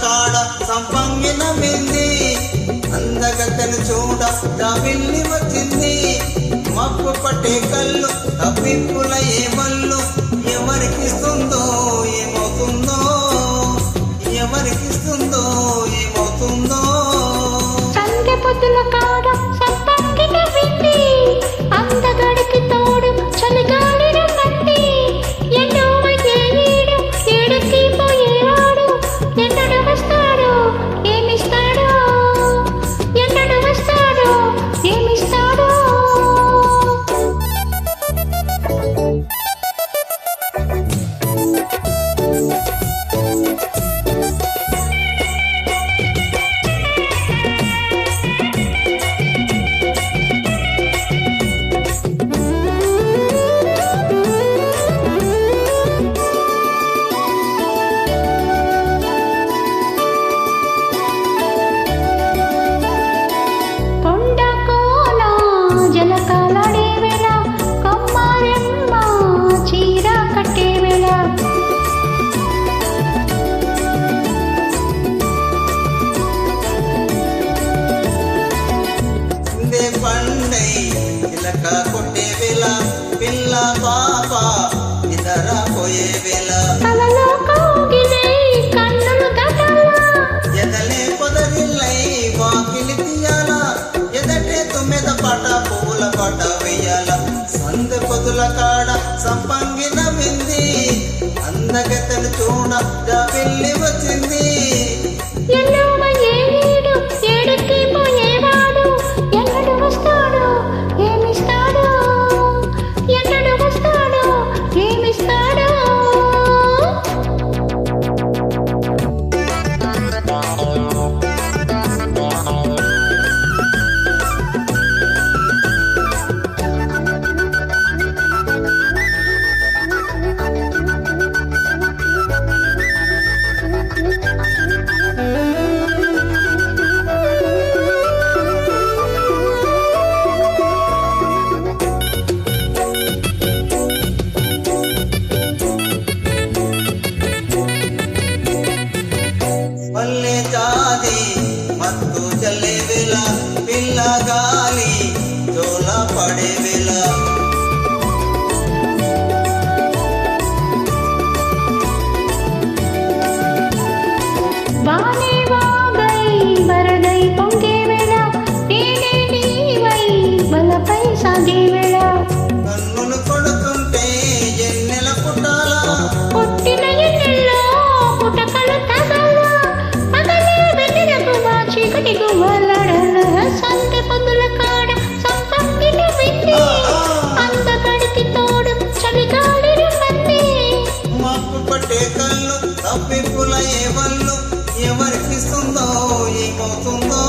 కాడ సంపంగిన మింది అందగతను చూడ జాబిల్లి వచ్చింది మప్పు పట్టే కళ్ళు తప్పిప్పుల ఏమల్లు ఎవరికిస్తుందో ఏమవుతుందో ఎవరికిస్తుందో ఏమవుతుందో సంధ్య పొద్దుల కాడ సంపంగిన మింది అందగడికి తోడు చలిగాలి రమ్మంది ఎన్నో ఏడు ఏడుకి పోయేవాడు ఎన్నడు వస్తాడో ఏమిస్తాడో ఎన్నడు వస్తాడో ఏమిస్తాడో పండై చిలక కొట్టే వేళ పిల్ల పాప ఇతర పోయే వేళ ఎదలే పొదరిల్లై వాకిలి తీయాల ఎదటే తొమ్మిద పాట పువ్వుల పాట వేయాల సందె పొదుల కాడ సంపంగిన వింది అందగతను చూడ జాబిల్లి వచ్చింది పల్లె జాది మత్తు చల్లే వేళ పిల్ల గాలి జోల పడే వేళ కన్నులు కొడుతుంటే ఎన్నెల పుట్టాల పుట్టిన ఎన్నెల్లో పుటకలు తగల పగలే వెన్నెలకు చీకటి గువ్వలాడల సంధ్య పొద్దుల కాడ సంపంగిన వింది అందగడికి తోడు చలిగాలి రమ్మంది మప్పు పట్టే కళ్ళు తప్పిప్పుల ఏవళ్ళు ఎవరికిస్తుందో ఏమవుతుందో